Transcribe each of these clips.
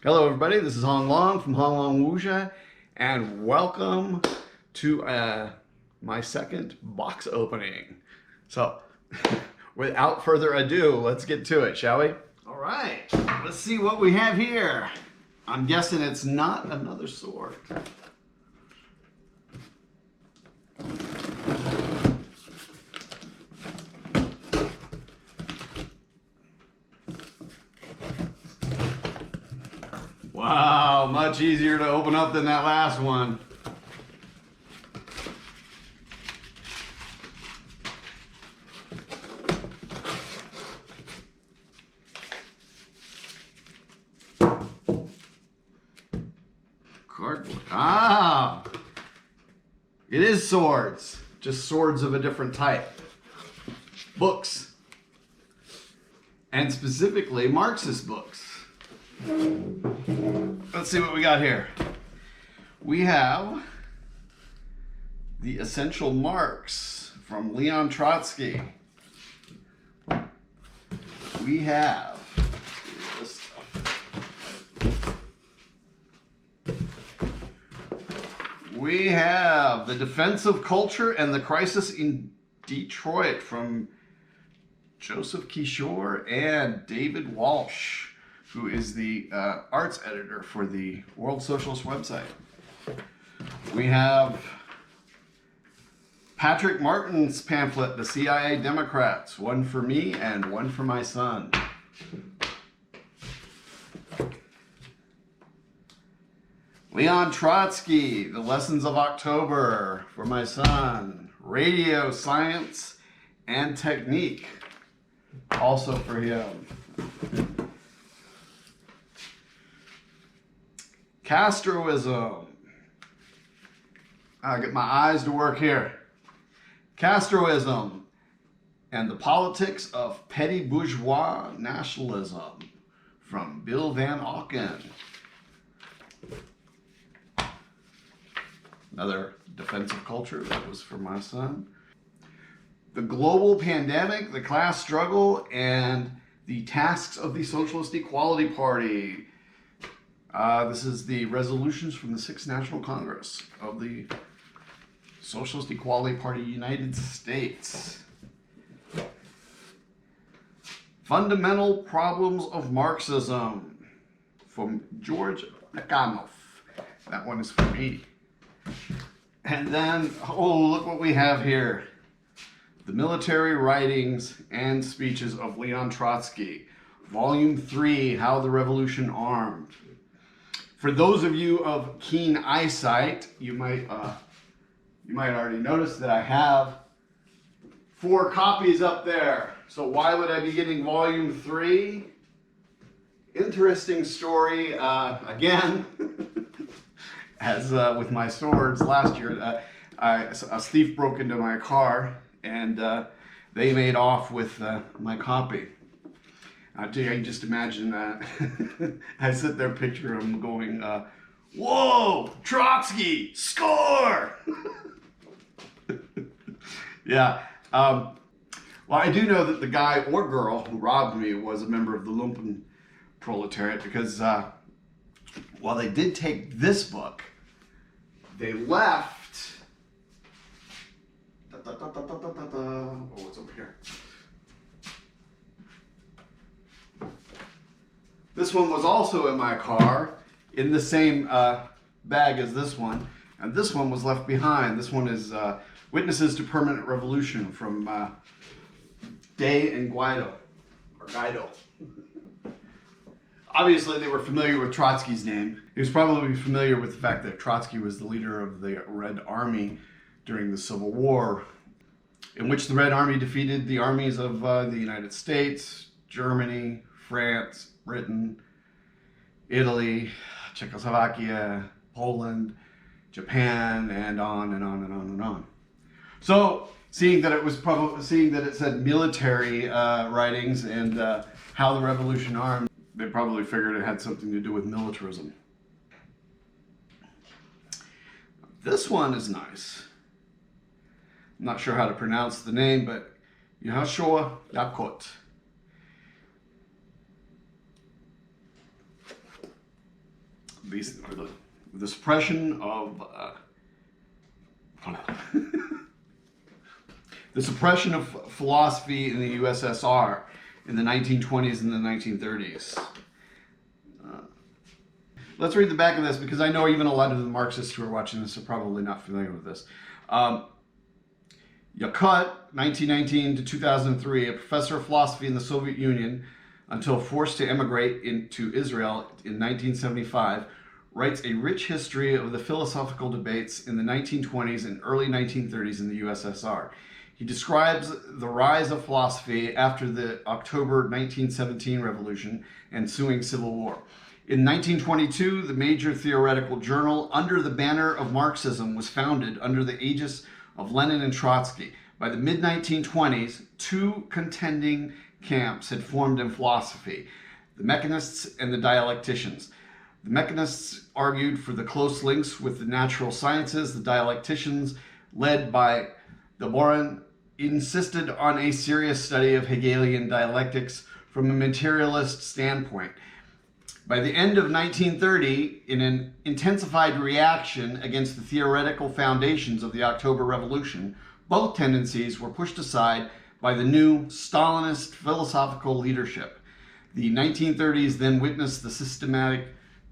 Hello everybody, this is Hong Long from Hong Long Wuxia, and welcome to my second box opening. So, without further ado, let's get to it, shall we? All right, let's see what we have here. I'm guessing it's not another sword. Wow, much easier to open up than that last one. Cardboard. Ah! It is swords, just swords of a different type. Books. And specifically Marxist books. Let's see what we got here. We have The Essential Marx from Leon Trotsky. We have this stuff. We have The Defense of Culture and the Crisis in Detroit from Joseph Kishore and David Walsh, who is the arts editor for the World Socialist website. We have Patrick Martin's pamphlet, The CIA Democrats, one for me and one for my son. Leon Trotsky, The Lessons of October, for my son. Radio, Science, and Technique, also for him. Castroism. I'll get my eyes to work here. Castroism and the Politics of Petty Bourgeois Nationalism from Bill Van Auken. Another Defense of Culture, that was for my son. The Global Pandemic, the Class Struggle, and the Tasks of the Socialist Equality Party. This is the resolutions from the 6th National Congress of the Socialist Equality Party United States. Fundamental Problems of Marxism from George Nakhanov. That one is for me. And then, oh, look what we have here. The Military Writings and Speeches of Leon Trotsky, Volume 3, How the Revolution Armed. For those of you of keen eyesight, you might already notice that I have 4 copies up there. So why would I be getting Volume 3? Interesting story. Again, as with my swords last year, a thief broke into my car and they made off with my copy. I can just imagine that. I sit there, picture him going, whoa, Trotsky, score! Yeah. Well, I do know that the guy or girl who robbed me was a member of the lumpen proletariat because while they did take this book, they left. Oh, what's over here? This one was also in my car, in the same bag as this one, and this one was left behind. This one is Witnesses to Permanent Revolution from Day and Guido, or Guido. Obviously, they were familiar with Trotsky's name. He was probably familiar with the fact that Trotsky was the leader of the Red Army during the Civil War, in which the Red Army defeated the armies of the United States, Germany, France, Britain, Italy, Czechoslovakia, Poland, Japan, and on and on and on and on. So, seeing that it said military writings and how the revolution armed, they probably figured it had something to do with militarism. This one is nice. I'm not sure how to pronounce the name, but Yehoshua Yakut. the suppression of the suppression of philosophy in the USSR in the 1920s and the 1930s. Let's read the back of this, because I know even a lot of the Marxists who are watching this are probably not familiar with this. Yakut, 1919 to 2003, a professor of philosophy in the Soviet Union until forced to emigrate into Israel in 1975, writes a rich history of the philosophical debates in the 1920s and early 1930s in the USSR. He describes the rise of philosophy after the October 1917 revolution and ensuing civil war. In 1922, the major theoretical journal under the banner of Marxism was founded under the aegis of Lenin and Trotsky. By the mid-1920s, two contending camps had formed in philosophy, the mechanists and the dialecticians. The mechanists argued for the close links with the natural sciences. The dialecticians, led by Borin, insisted on a serious study of Hegelian dialectics from a materialist standpoint. By the end of 1930, in an intensified reaction against the theoretical foundations of the October Revolution, both tendencies were pushed aside by the new Stalinist philosophical leadership. The 1930s then witnessed the systematic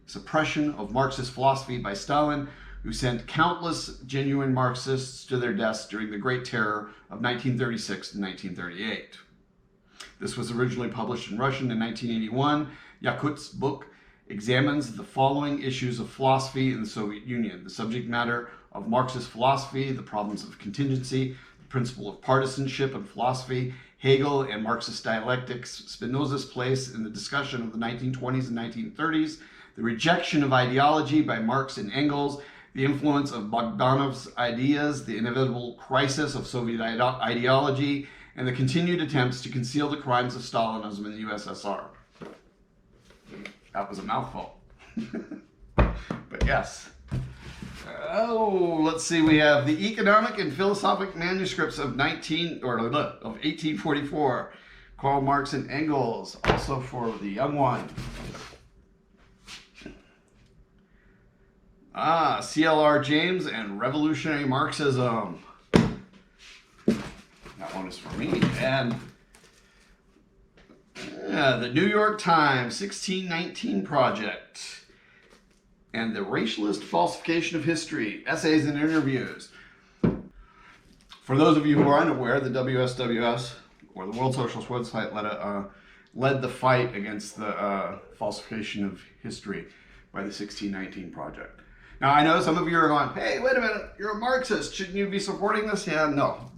suppression of Marxist philosophy by Stalin, who sent countless genuine Marxists to their deaths during the Great Terror of 1936 to 1938. This was originally published in Russian in 1981. Yakut's book examines the following issues of philosophy in the Soviet Union: the subject matter of Marxist philosophy, the problems of contingency, the principle of partisanship in philosophy, Hegel and Marxist dialectics, Spinoza's place in the discussion of the 1920s and 1930s, the rejection of ideology by Marx and Engels, the influence of Bogdanov's ideas, the inevitable crisis of Soviet ideology, and the continued attempts to conceal the crimes of Stalinism in the USSR. That was a mouthful. But yes. Oh, let's see. We have the economic and philosophic manuscripts of 1844. Karl Marx and Engels, also for the young one. C.L.R. James and Revolutionary Marxism. That one is for me. And the New York Times 1619 Project and the Racialist Falsification of History, Essays and Interviews. For those of you who are unaware, the WSWS, or the World Socialist website, led the fight against the falsification of history by the 1619 Project. Now, I know some of you are going, hey, wait a minute, you're a Marxist. Shouldn't you be supporting this? Yeah, no.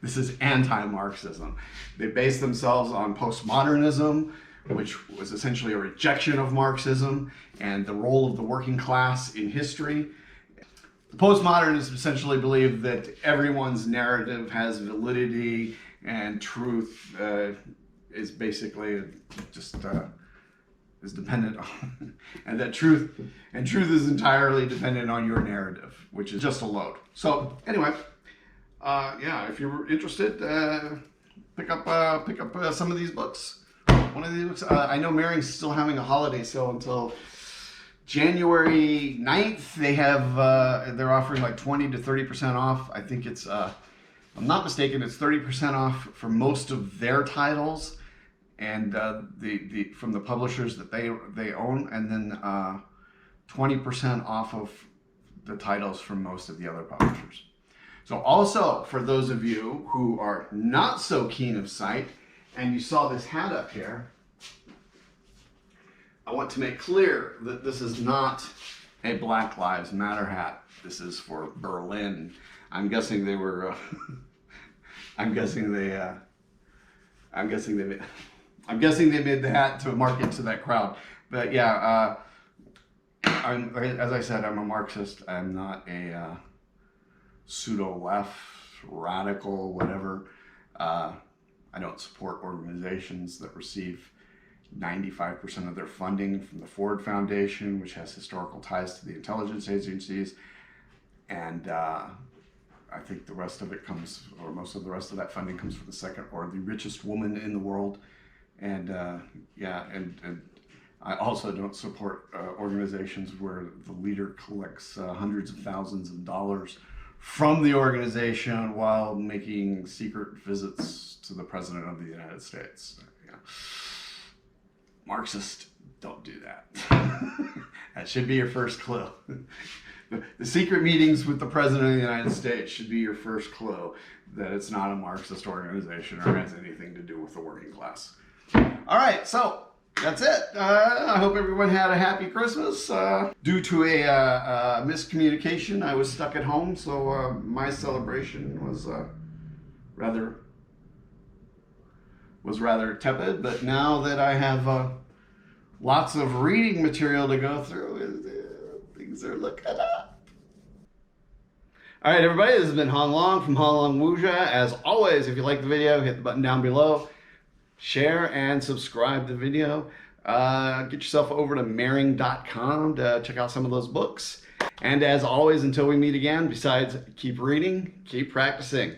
This is anti-Marxism. They base themselves on postmodernism, which was essentially a rejection of Marxism and the role of the working class in history. The postmodernists essentially believe that everyone's narrative has validity and truth is basically just is dependent on, and that truth is entirely dependent on your narrative, which is just a load. So anyway, yeah, if you're interested, pick up some of these books. One of these books. I know Maring's still having a holiday sale until January 9th. They have they're offering like 20 to 30% off. I think it's if I'm not mistaken, it's 30% off for most of their titles, and the from the publishers that they own, and then 20% off of the titles from most of the other publishers. So also, for those of you who are not so keen of sight, and you saw this hat up here, I want to make clear that this is not a Black Lives Matter hat. This is for Berlin. I'm guessing they were. I'm guessing they made the hat to market to that crowd. But yeah, as I said, I'm a Marxist. I'm not a pseudo-left, radical, whatever. I don't support organizations that receive 95% of their funding from the Ford Foundation, which has historical ties to the intelligence agencies. And I think the rest of it comes, or most of the rest of that funding comes from the second or the richest woman in the world. And yeah, and I also don't support organizations where the leader collects hundreds of thousands of dollars from the organization while making secret visits to the President of the United States. You know, Marxists don't do that. That should be your first clue. The secret meetings with the President of the United States should be your first clue that it's not a Marxist organization or has anything to do with the working class. All right, so that's it. I hope everyone had a happy Christmas. Due to a miscommunication, I was stuck at home, so my celebration was rather tepid. But now that I have lots of reading material to go through, things are looking up. All right, everybody, this has been Hong Long from Hong Long Wuxia. As always, if you like the video, hit the button down below. Share and subscribe to the video. Get yourself over to Mehring.com to check out some of those books. And as always, until we meet again, besides keep reading, keep practicing.